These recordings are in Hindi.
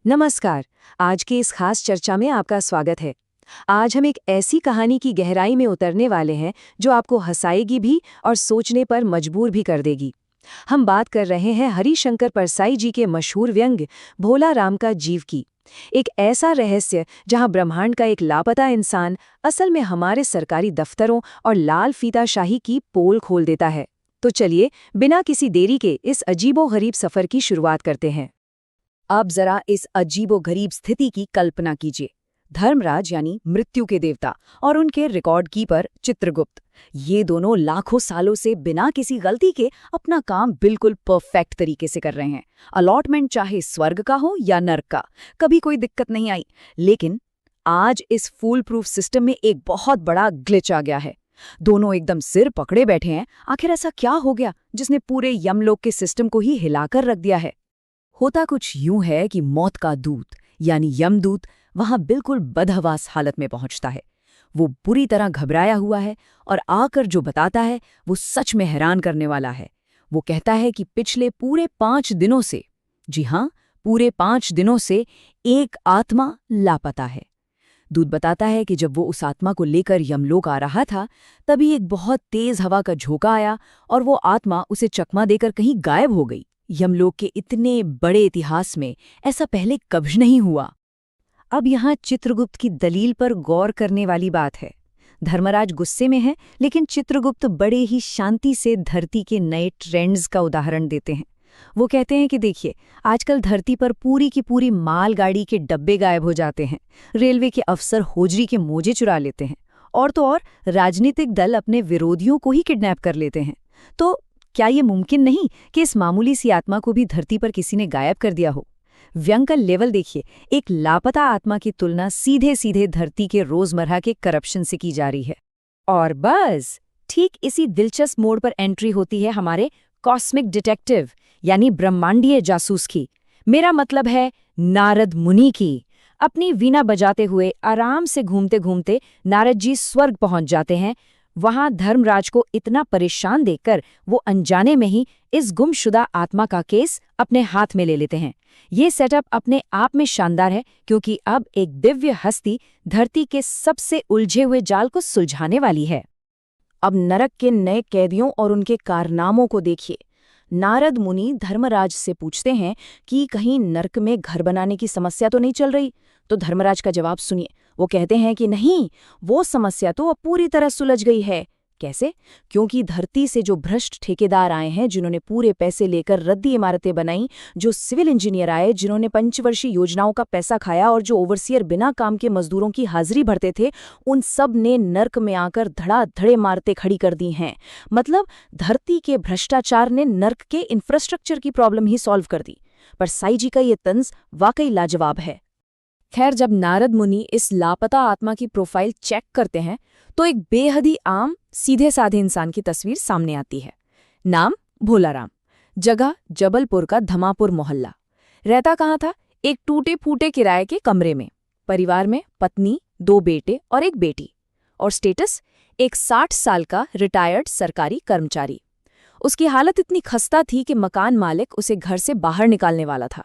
नमस्कार। आज की इस खास चर्चा में आपका स्वागत है। आज हम एक ऐसी कहानी की गहराई में उतरने वाले हैं जो आपको हंसाएगी भी और सोचने पर मजबूर भी कर देगी। हम बात कर रहे हैं हरिशंकर परसाई जी के मशहूर व्यंग्य भोला राम का जीव की। एक ऐसा रहस्य जहां ब्रह्मांड का एक लापता इंसान असल में हमारे सरकारी दफ्तरों और लाल फीताशाही की पोल खोल देता है। तो चलिए, बिना किसी देरी के इस अजीबोगरीब सफर की शुरुआत करते हैं। अब जरा इस अजीबोगरीब स्थिति की कल्पना कीजिए। धर्मराज यानी मृत्यु के देवता और उनके रिकॉर्ड कीपर चित्रगुप्त, ये दोनों लाखों सालों से बिना किसी गलती के अपना काम बिल्कुल परफेक्ट तरीके से कर रहे हैं। अलॉटमेंट चाहे स्वर्ग का हो या नर्क का, कभी कोई दिक्कत नहीं आई। लेकिन आज इस फूल प्रूफ सिस्टम में एक बहुत बड़ा ग्लिच आ गया है। दोनों एकदम सिर पकड़े बैठे हैं। आखिर ऐसा क्या हो गया जिसने पूरे यमलोक के सिस्टम को ही हिलाकर रख दिया है? होता कुछ यूं है कि मौत का दूत यानी यमदूत वहां बिल्कुल बदहवास हालत में पहुंचता है। वो बुरी तरह घबराया हुआ है और आकर जो बताता है वो सच में हैरान करने वाला है। वो कहता है कि पिछले पूरे 5 दिनों से, जी हां, पूरे 5 दिनों से एक आत्मा लापता है। दूत बताता है कि जब वो उस आत्मा को लेकर यमलोक आ रहा था, तभी एक बहुत तेज हवा का झोंका आया और वो आत्मा उसे चकमा देकर कहीं गायब हो गई। यमलोक के इतने बड़े इतिहास में ऐसा पहले कभी नहीं हुआ। अब यहाँ चित्रगुप्त की दलील पर गौर करने वाली बात है। धर्मराज गुस्से में है, लेकिन चित्रगुप्त बड़े ही शांति से धरती के नए ट्रेंड्स का उदाहरण देते हैं। वो कहते हैं कि देखिए, आजकल धरती पर पूरी की पूरी मालगाड़ी के डब्बे गायब हो जाते हैं, रेलवे के अफसर होजरी के मोजे चुरा लेते हैं, और तो और राजनीतिक दल अपने विरोधियों को ही किडनैप कर लेते हैं। तो क्या ये मुमकिन नहीं कि इस मामूली सी आत्मा को भी धरती पर किसी ने गायब कर दिया हो? व्यंग का लेवल देखिए। एक लापता आत्मा की तुलना सीधे सीधे धरती के रोजमर्रा के करप्शन से की जा रही है। और बस ठीक इसी दिलचस्प मोड़ पर एंट्री होती है हमारे कॉस्मिक डिटेक्टिव यानी ब्रह्मांडीय जासूस की। मेरा मतलब है नारद मुनि की। अपनी वीणा बजाते हुए आराम से घूमते घूमते नारद जी स्वर्ग पहुंच जाते हैं। वहां धर्मराज को इतना परेशान देखकर वो अनजाने में ही इस गुमशुदा आत्मा का केस अपने हाथ में ले लेते हैं। ये सेटअप अपने आप में शानदार है, क्योंकि अब एक दिव्य हस्ती धरती के सबसे उलझे हुए जाल को सुलझाने वाली है। अब नरक के नए कैदियों और उनके कारनामों को देखिए। नारद मुनि धर्मराज से पूछते हैं कि कहीं नरक में घर बनाने की समस्या तो नहीं चल रही। तो धर्मराज का जवाब सुनिए। वो कहते हैं कि नहीं, वो समस्या तो अब पूरी तरह सुलझ गई है। कैसे? क्योंकि धरती से जो भ्रष्ट ठेकेदार आए हैं, जिन्होंने पूरे पैसे लेकर रद्दी इमारतें बनाई, जो सिविल इंजीनियर आए जिन्होंने पंचवर्षीय योजनाओं का पैसा खाया, और जो ओवरसियर बिना काम के मजदूरों की हाजिरी भरते थे, उन सब ने नर्क में आकर धड़ाधड़ इमारतें खड़ी कर दी हैं। मतलब धरती के भ्रष्टाचार ने नर्क के इंफ्रास्ट्रक्चर की प्रॉब्लम ही सॉल्व कर दी। पर साई जी का ये तंज वाकई लाजवाब है। खैर, जब नारद मुनि इस लापता आत्मा की प्रोफाइल चेक करते हैं तो एक बेहद ही आम सीधे साधे इंसान की तस्वीर सामने आती है। नाम भोला राम, जगह जबलपुर का धमापुर मोहल्ला। रहता कहाँ था? एक टूटे फूटे किराए के कमरे में। परिवार में पत्नी, 2 बेटे और एक बेटी। और स्टेटस एक 60 साल का रिटायर्ड सरकारी कर्मचारी। उसकी हालत इतनी खस्ता थी कि मकान मालिक उसे घर से बाहर निकालने वाला था।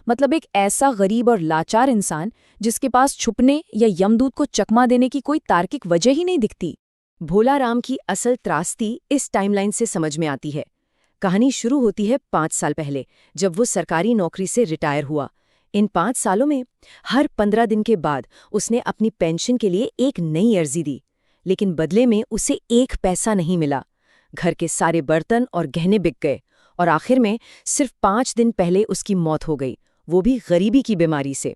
मतलब एक ऐसा गरीब और लाचार इंसान जिसके पास छुपने या यमदूत को चकमा देने की कोई तार्किक वजह ही नहीं दिखती। भोला राम की असल त्रासदी इस टाइमलाइन से समझ में आती है। कहानी शुरू होती है 5 साल पहले, जब वो सरकारी नौकरी से रिटायर हुआ। इन 5 सालों में हर 15 दिन के बाद उसने अपनी पेंशन के लिए एक नई अर्जी दी, लेकिन बदले में उसे 1 पैसा नहीं मिला। घर के सारे बर्तन और गहने बिक गए और आखिर में सिर्फ 5 दिन पहले उसकी मौत हो गई, वो भी गरीबी की बीमारी से।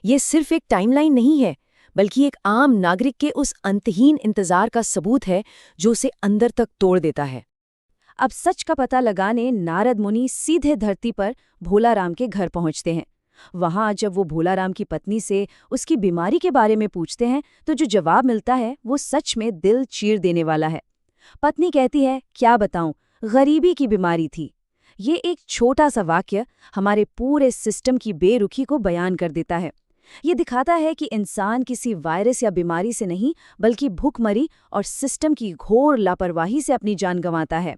ये सिर्फ एक टाइमलाइन नहीं है, बल्कि एक आम नागरिक के उस अंतहीन इंतजार का सबूत है जो उसे अंदर तक तोड़ देता है। अब सच का पता लगाने नारद मुनि सीधे धरती पर भोला राम के घर पहुंचते हैं। वहां जब वो भोला राम की पत्नी से उसकी बीमारी के बारे में पूछते हैं तो जो जवाब मिलता है वो सच में दिल चीर देने वाला है। पत्नी कहती है, क्या बताऊं, गरीबी की बीमारी थी। ये एक छोटा सा वाक्य हमारे पूरे सिस्टम की बेरुखी को बयान कर देता है। ये दिखाता है कि इंसान किसी वायरस या बीमारी से नहीं, बल्कि भूखमरी और सिस्टम की घोर लापरवाही से अपनी जान गंवाता है।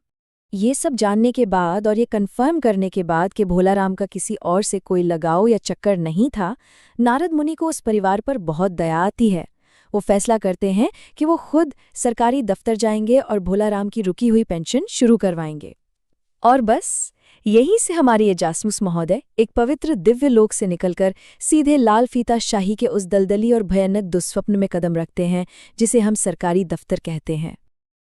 ये सब जानने के बाद और ये कंफर्म करने के बाद कि भोलाराम का किसी और से कोई लगाव या चक्कर नहीं था, नारद मुनि को उस परिवार पर बहुत दया आती है। वो फैसला करते हैं कि वो खुद सरकारी दफ्तर जाएंगे और भोलाराम की रुकी हुई पेंशन शुरू करवाएंगे। और बस यहीं से हमारे ये जासूस महोदय एक पवित्र दिव्य लोक से निकलकर सीधे लाल फीता शाही के उस दलदली और भयानक दुस्वप्न में कदम रखते हैं जिसे हम सरकारी दफ्तर कहते हैं।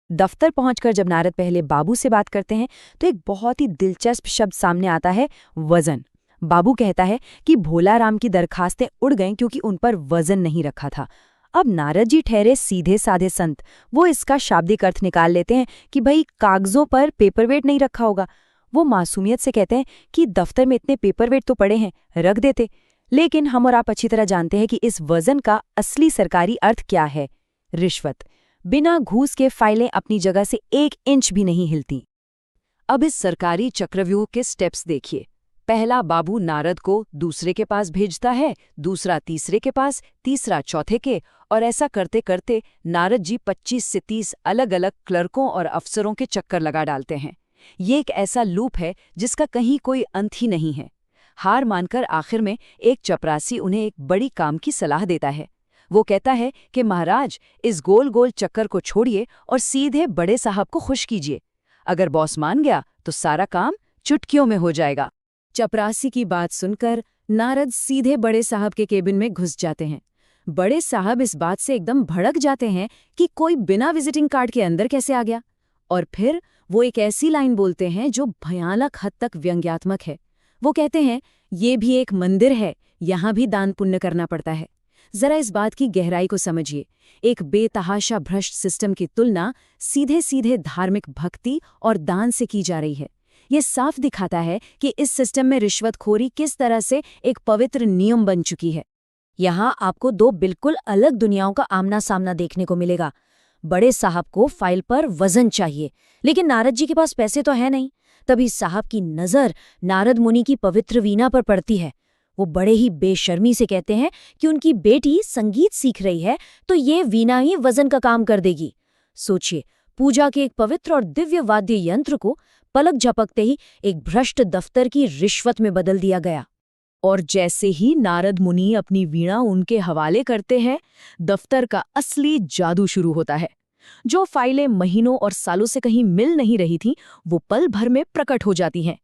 दफ्तर पहुंचकर जब नारद पहले बाबू से बात करते हैं तो एक बहुत ही दिलचस्प शब्द सामने आता है, वजन। बाबू कहता है कि भोलाराम की दरखास्तें उड़ गईं क्योंकि उन पर वजन नहीं रखा था। अब नारद जी ठहरे सीधे साधे संत, वो इसका शाब्दिक अर्थ निकाल लेते हैं कि भाई कागजों पर पेपरवेट नहीं रखा होगा। वो मासूमियत से कहते हैं कि दफ्तर में इतने पेपरवेट तो पड़े हैं, रख देते। लेकिन हम और आप अच्छी तरह जानते हैं कि इस वजन का असली सरकारी अर्थ क्या है, रिश्वत। बिना घूस के फाइलें अपनी जगह से 1 इंच भी नहीं हिलती। अब इस सरकारी चक्रव्यूह के स्टेप्स देखिए। पहला, बाबू नारद को दूसरे के पास भेजता है, दूसरा तीसरे के पास, तीसरा चौथे के, और ऐसा करते करते नारद जी 25 से 30 अलग अलग क्लर्कों और अफसरों के चक्कर लगा डालते हैं। ये एक ऐसा लूप है जिसका कहीं कोई अंत ही नहीं है। हार मानकर आखिर में एक चपरासी उन्हें एक बड़ी काम की सलाह देता है। वो कहता है कि महाराज, इस गोल गोल चक्कर को छोड़िए और सीधे बड़े साहब को खुश कीजिए। अगर बॉस मान गया तो सारा काम चुटकियों में हो जाएगा। चपरासी की बात सुनकर नारद सीधे बड़े साहब के केबिन में घुस जाते हैं। बड़े साहब इस बात से एकदम भड़क जाते हैं कि कोई बिना विजिटिंग कार्ड के अंदर कैसे आ गया। और फिर वो एक ऐसी लाइन बोलते हैं जो भयानक हद तक व्यंग्यात्मक है। वो कहते हैं, ये भी एक मंदिर है, यहाँ भी दान पुण्य करना पड़ता है। जरा इस बात की गहराई को समझिए। एक बेतहाशा भ्रष्ट सिस्टम की तुलना सीधे सीधे धार्मिक भक्ति और दान से की जा रही है। ये साफ दिखाता है कि इस सिस्टम में रिश्वतखोरी किस तरह से एक पवित्र नियम बन चुकी है। यहाँ आपको 2 बिल्कुल अलग दुनियाओं का आमना सामना देखने को मिलेगा। बड़े साहब को फाइल पर वजन चाहिए, लेकिन नारद जी के पास पैसे तो है नहीं। तभी साहब की नज़र नारद मुनि की पवित्र वीणा पर पड़ती है। वो बड़े ही बेशर्मी से कहते हैं कि उनकी बेटी संगीत सीख रही है तो ये वीणा ही वजन का काम कर देगी। सोचिए, पूजा के एक पवित्र और दिव्य वाद्य यंत्र को पलक झपकते ही एक भ्रष्ट दफ्तर की रिश्वत में बदल दिया गया। और जैसे ही नारद मुनि अपनी वीणा उनके हवाले करते हैं, दफ्तर का असली जादू शुरू होता है। जो फाइलें महीनों और सालों से कहीं मिल नहीं रही थीं, वो पल भर में प्रकट हो जाती हैं।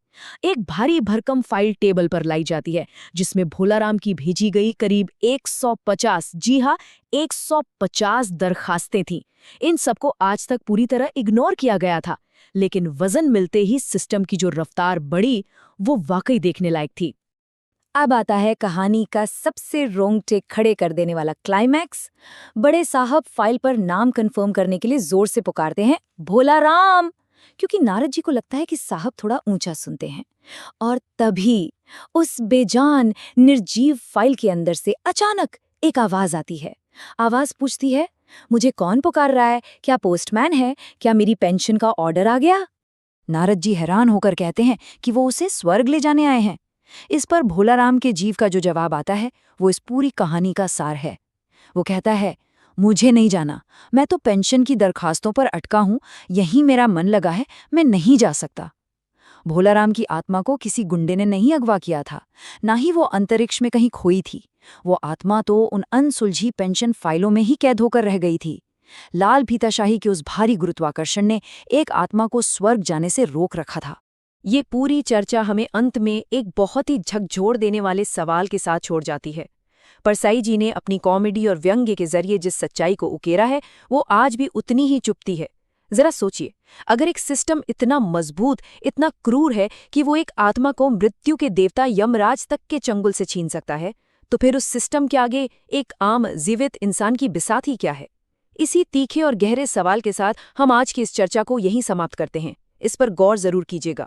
एक भारी भरकम फाइल टेबल पर लाई जाती है जिसमें भोलाराम की भेजी गई करीब 150, जी हाँ 150 दरखास्तें थीं। इन सबको आज तक पूरी तरह इग्नोर किया गया था, लेकिन वजन मिलते ही सिस्टम की जो रफ्तार बढ़ी वो वाकई देखने लायक थी। अब आता है कहानी का सबसे रोंगटे खड़े कर देने वाला क्लाइमैक्स। बड़े साहब फाइल पर नाम कंफर्म करने के लिए जोर से पुकारते हैं, भोलाराम, क्योंकि नारद जी को लगता है कि साहब थोड़ा ऊंचा सुनते हैं। और तभी उस बेजान निर्जीव फाइल के अंदर से अचानक एक आवाज आती है। आवाज पूछती है, मुझे कौन पुकार रहा है? क्या पोस्टमैन है? क्या मेरी पेंशन का ऑर्डर आ गया? नारद जी हैरान होकर कहते हैं कि वो उसे स्वर्ग ले जाने आए हैं। इस पर भोलाराम के जीव का जो जवाब आता है वो इस पूरी कहानी का सार है। वो कहता है, मुझे नहीं जाना, मैं तो पेंशन की दरखास्तों पर अटका हूं, यहीं मेरा मन लगा है, मैं नहीं जा सकता। भोलाराम की आत्मा को किसी गुंडे ने नहीं अगवा किया था, ना ही वो अंतरिक्ष में कहीं खोई थी। वो आत्मा तो उन अनसुलझी पेंशन फाइलों में ही कैद होकर रह गई थी। लाल फीताशाही के उस भारी गुरुत्वाकर्षण ने एक आत्मा को स्वर्ग जाने से रोक रखा था। ये पूरी चर्चा हमें अंत में एक बहुत ही झकझोर देने वाले सवाल के साथ छोड़ जाती है। परसाई जी ने अपनी कॉमेडी और व्यंग्य के जरिए जिस सच्चाई को उकेरा है वो आज भी उतनी ही चुभती है। जरा सोचिए, अगर एक सिस्टम इतना मजबूत, इतना क्रूर है कि वो एक आत्मा को मृत्यु के देवता यमराज तक के चंगुल से छीन सकता है, तो फिर उस सिस्टम के आगे एक आम जीवित इंसान की बिसात ही क्या है? इसी तीखे और गहरे सवाल के साथ हम आज की इस चर्चा को यहीं समाप्त करते हैं। इस पर गौर जरूर कीजिएगा।